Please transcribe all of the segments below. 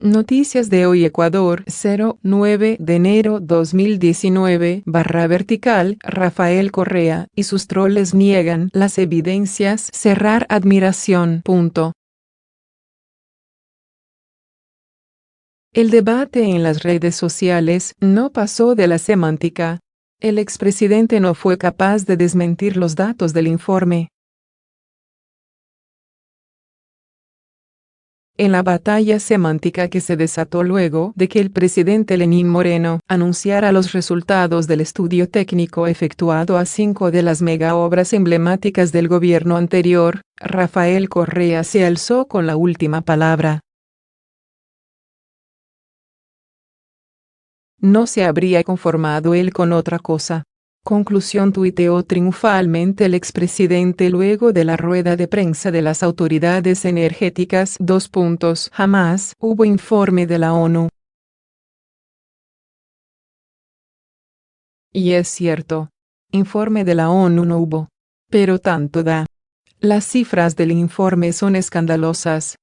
Noticias de hoy Ecuador 09 de enero 2019 /vertical Rafael Correa y sus troles niegan las evidencias cerrar admiración. El debate en las redes sociales no pasó de la semántica. El expresidente no fue capaz de desmentir los datos del informe. En la batalla semántica que se desató luego de que el presidente Lenín Moreno anunciara los resultados del estudio técnico efectuado a 5 de las megaobras emblemáticas del gobierno anterior, Rafael Correa se alzó con la última palabra. No se habría conformado él con otra cosa. Conclusión: tuiteó triunfalmente el expresidente luego de la rueda de prensa de las autoridades energéticas. Jamás hubo informe de la ONU. Y es cierto, informe de la ONU no hubo. Pero tanto da. Las cifras del informe son escandalosas.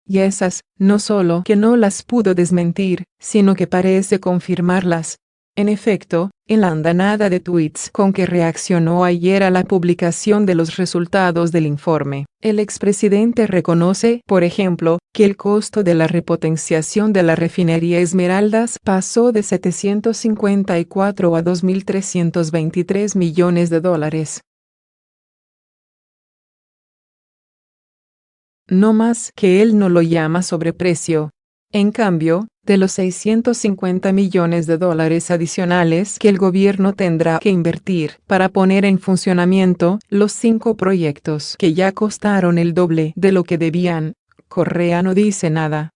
Y esas, no solo que no las pudo desmentir, sino que parece confirmarlas. En efecto, en la andanada de tweets con que reaccionó ayer a la publicación de los resultados del informe, el expresidente reconoce, por ejemplo, que el costo de la repotenciación de la refinería Esmeraldas pasó de 754 a 2.323 millones de dólares. No más que él no lo llama sobreprecio. En cambio, de los 650 millones de dólares adicionales que el gobierno tendrá que invertir para poner en funcionamiento los 5 proyectos que ya costaron el doble de lo que debían, Correa no dice nada.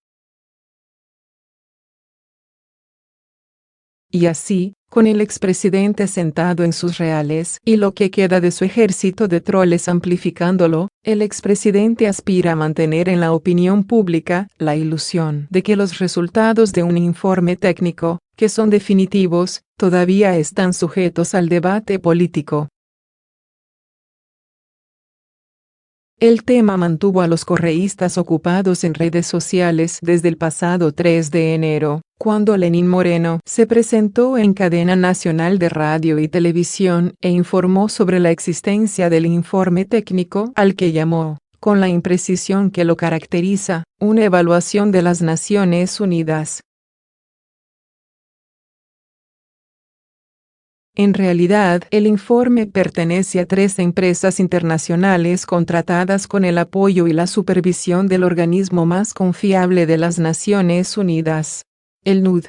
Y así, con el expresidente sentado en sus reales y lo que queda de su ejército de troles amplificándolo, el expresidente aspira a mantener en la opinión pública la ilusión de que los resultados de un informe técnico, que son definitivos, todavía están sujetos al debate político. El tema mantuvo a los correístas ocupados en redes sociales desde el pasado 3 de enero, cuando Lenín Moreno se presentó en cadena nacional de radio y televisión e informó sobre la existencia del informe técnico al que llamó, con la imprecisión que lo caracteriza, una evaluación de las Naciones Unidas. En realidad, el informe pertenece a 3 empresas internacionales contratadas con el apoyo y la supervisión del organismo más confiable de las Naciones Unidas, el PNUD.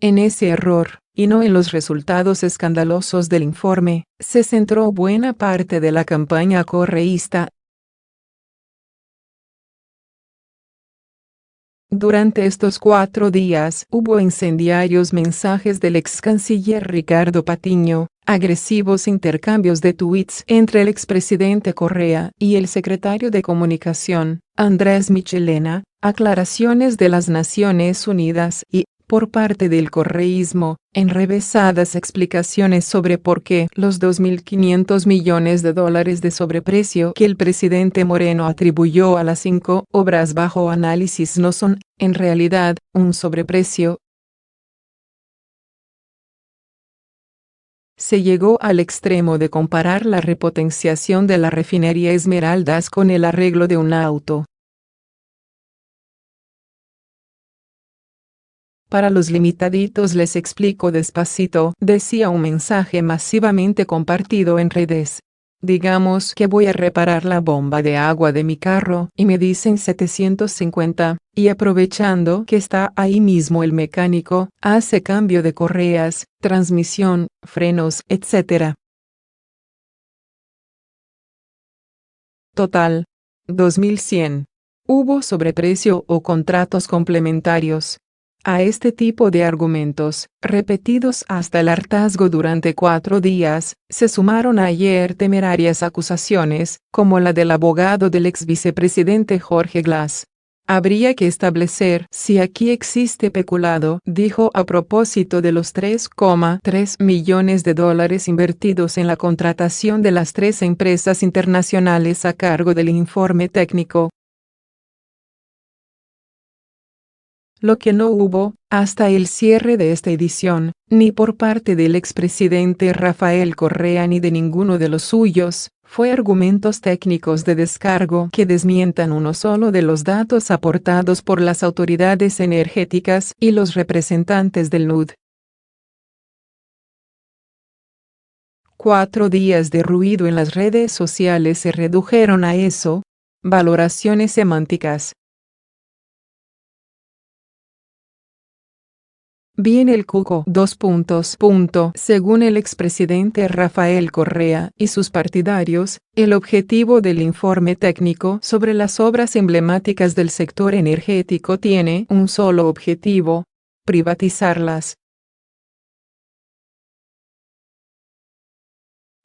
En ese error, y no en los resultados escandalosos del informe, se centró buena parte de la campaña correísta. Durante estos 4 días hubo incendiarios mensajes del ex canciller Ricardo Patiño, agresivos intercambios de tweets entre el expresidente Correa y el secretario de Comunicación, Andrés Michelena, aclaraciones de las Naciones Unidas y, por parte del correísmo, enrevesadas explicaciones sobre por qué los 2.500 millones de dólares de sobreprecio que el presidente Moreno atribuyó a las 5 obras bajo análisis no son, en realidad, un sobreprecio. Se llegó al extremo de comparar la repotenciación de la refinería Esmeraldas con el arreglo de un auto. Para los limitaditos les explico despacito, decía un mensaje masivamente compartido en redes. Digamos que voy a reparar la bomba de agua de mi carro y me dicen 750, y aprovechando que está ahí mismo el mecánico, hace cambio de correas, transmisión, frenos, etc. Total, 2.100. Hubo sobreprecio o contratos complementarios. A este tipo de argumentos, repetidos hasta el hartazgo durante 4 días, se sumaron ayer temerarias acusaciones, como la del abogado del ex vicepresidente Jorge Glass. Habría que establecer si aquí existe peculado, dijo a propósito de los 3,3 millones de dólares invertidos en la contratación de las 3 empresas internacionales a cargo del informe técnico. Lo que no hubo, hasta el cierre de esta edición, ni por parte del expresidente Rafael Correa ni de ninguno de los suyos, fue argumentos técnicos de descargo que desmientan uno solo de los datos aportados por las autoridades energéticas y los representantes del NUD. 4 días de ruido en las redes sociales se redujeron a eso, valoraciones semánticas. Viene el cuco. Según el expresidente Rafael Correa y sus partidarios, el objetivo del informe técnico sobre las obras emblemáticas del sector energético tiene un solo objetivo: privatizarlas.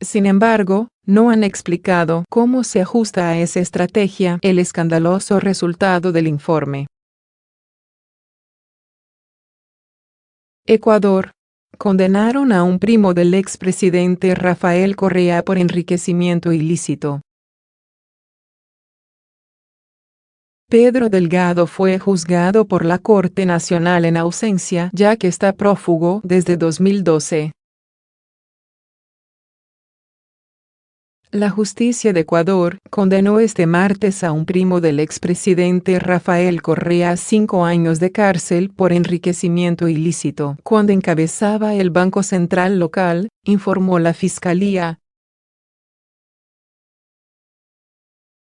Sin embargo, no han explicado cómo se ajusta a esa estrategia el escandaloso resultado del informe. Ecuador. Condenaron a un primo del expresidente Rafael Correa por enriquecimiento ilícito. Pedro Delgado fue juzgado por la Corte Nacional en ausencia ya que está prófugo desde 2012. La justicia de Ecuador condenó este martes a un primo del expresidente Rafael Correa a 5 años de cárcel por enriquecimiento ilícito cuando encabezaba el Banco Central local, informó la Fiscalía.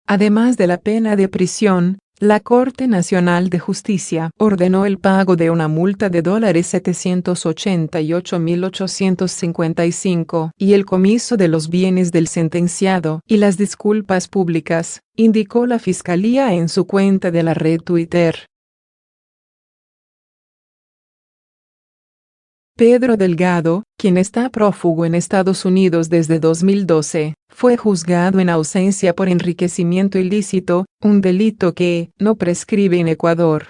Además de la pena de prisión, la Corte Nacional de Justicia ordenó el pago de una multa de $788.855 y el comiso de los bienes del sentenciado y las disculpas públicas, indicó la Fiscalía en su cuenta de la red Twitter. Pedro Delgado, quien está prófugo en Estados Unidos desde 2012, fue juzgado en ausencia por enriquecimiento ilícito, un delito que no prescribe en Ecuador.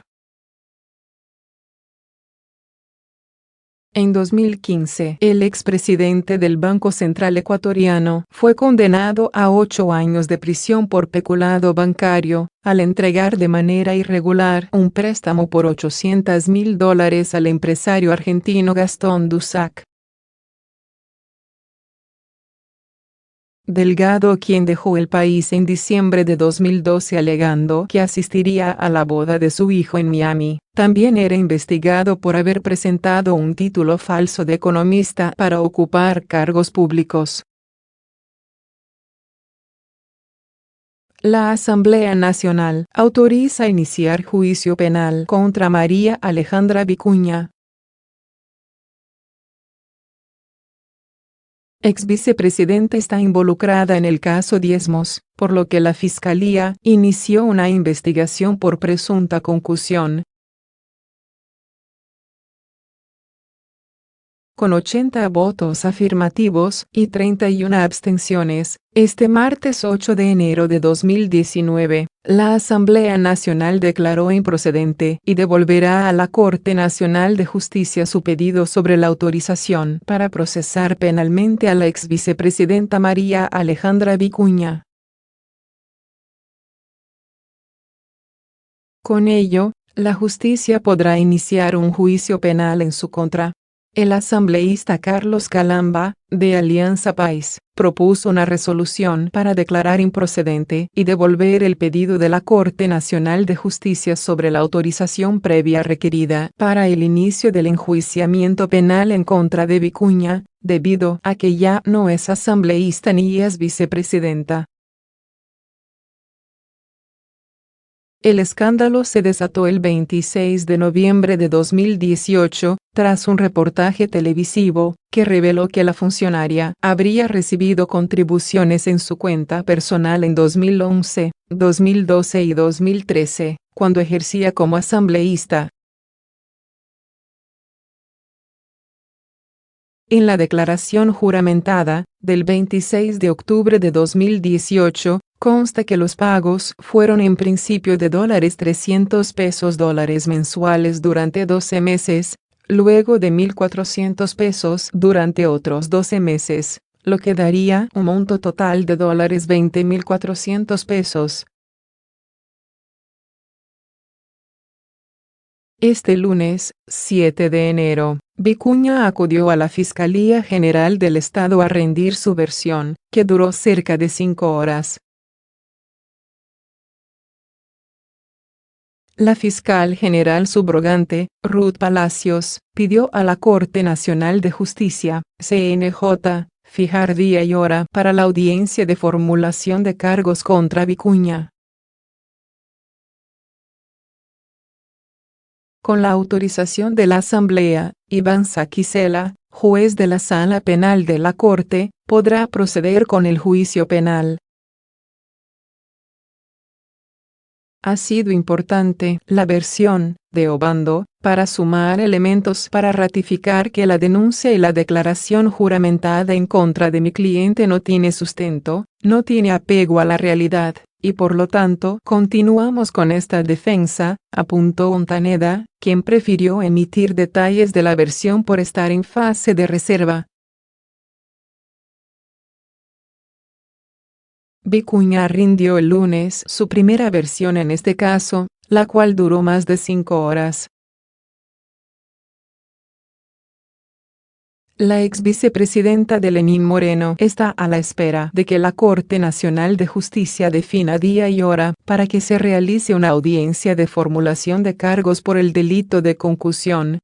En 2015, el expresidente del Banco Central ecuatoriano fue condenado a 8 años de prisión por peculado bancario, al entregar de manera irregular un préstamo por $800.000 al empresario argentino Gastón Dusac. Delgado, quien dejó el país en diciembre de 2012 alegando que asistiría a la boda de su hijo en Miami, también era investigado por haber presentado un título falso de economista para ocupar cargos públicos. La Asamblea Nacional autoriza iniciar juicio penal contra María Alejandra Vicuña, ex vicepresidenta, está involucrada en el caso Diezmos, por lo que la Fiscalía inició una investigación por presunta concusión. Con 80 votos afirmativos y 31 abstenciones, este martes 8 de enero de 2019, la Asamblea Nacional declaró improcedente y devolverá a la Corte Nacional de Justicia su pedido sobre la autorización para procesar penalmente a la ex vicepresidenta María Alejandra Vicuña. Con ello, la justicia podrá iniciar un juicio penal en su contra. El asambleísta Carlos Calamba, de Alianza País, propuso una resolución para declarar improcedente y devolver el pedido de la Corte Nacional de Justicia sobre la autorización previa requerida para el inicio del enjuiciamiento penal en contra de Vicuña, debido a que ya no es asambleísta ni es vicepresidenta. El escándalo se desató el 26 de noviembre de 2018, tras un reportaje televisivo, que reveló que la funcionaria habría recibido contribuciones en su cuenta personal en 2011, 2012 y 2013, cuando ejercía como asambleísta. En la declaración juramentada, del 26 de octubre de 2018, Consta que los pagos fueron en principio de $300 mensuales durante 12 meses, luego de $1,400 durante otros 12 meses, lo que daría un monto total de $20,400. Este lunes, 7 de enero, Vicuña acudió a la Fiscalía General del Estado a rendir su versión, que duró cerca de 5 horas. La fiscal general subrogante, Ruth Palacios, pidió a la Corte Nacional de Justicia, CNJ, fijar día y hora para la audiencia de formulación de cargos contra Vicuña. Con la autorización de la Asamblea, Iván Saquicela, juez de la Sala Penal de la Corte, podrá proceder con el juicio penal. Ha sido importante la versión de Obando para sumar elementos para ratificar que la denuncia y la declaración juramentada en contra de mi cliente no tiene sustento, no tiene apego a la realidad, y por lo tanto continuamos con esta defensa, apuntó Ontaneda, quien prefirió emitir detalles de la versión por estar en fase de reserva. Vicuña rindió el lunes su primera versión en este caso, la cual duró más de 5 horas. La ex vicepresidenta de Lenín Moreno está a la espera de que la Corte Nacional de Justicia defina día y hora para que se realice una audiencia de formulación de cargos por el delito de concusión,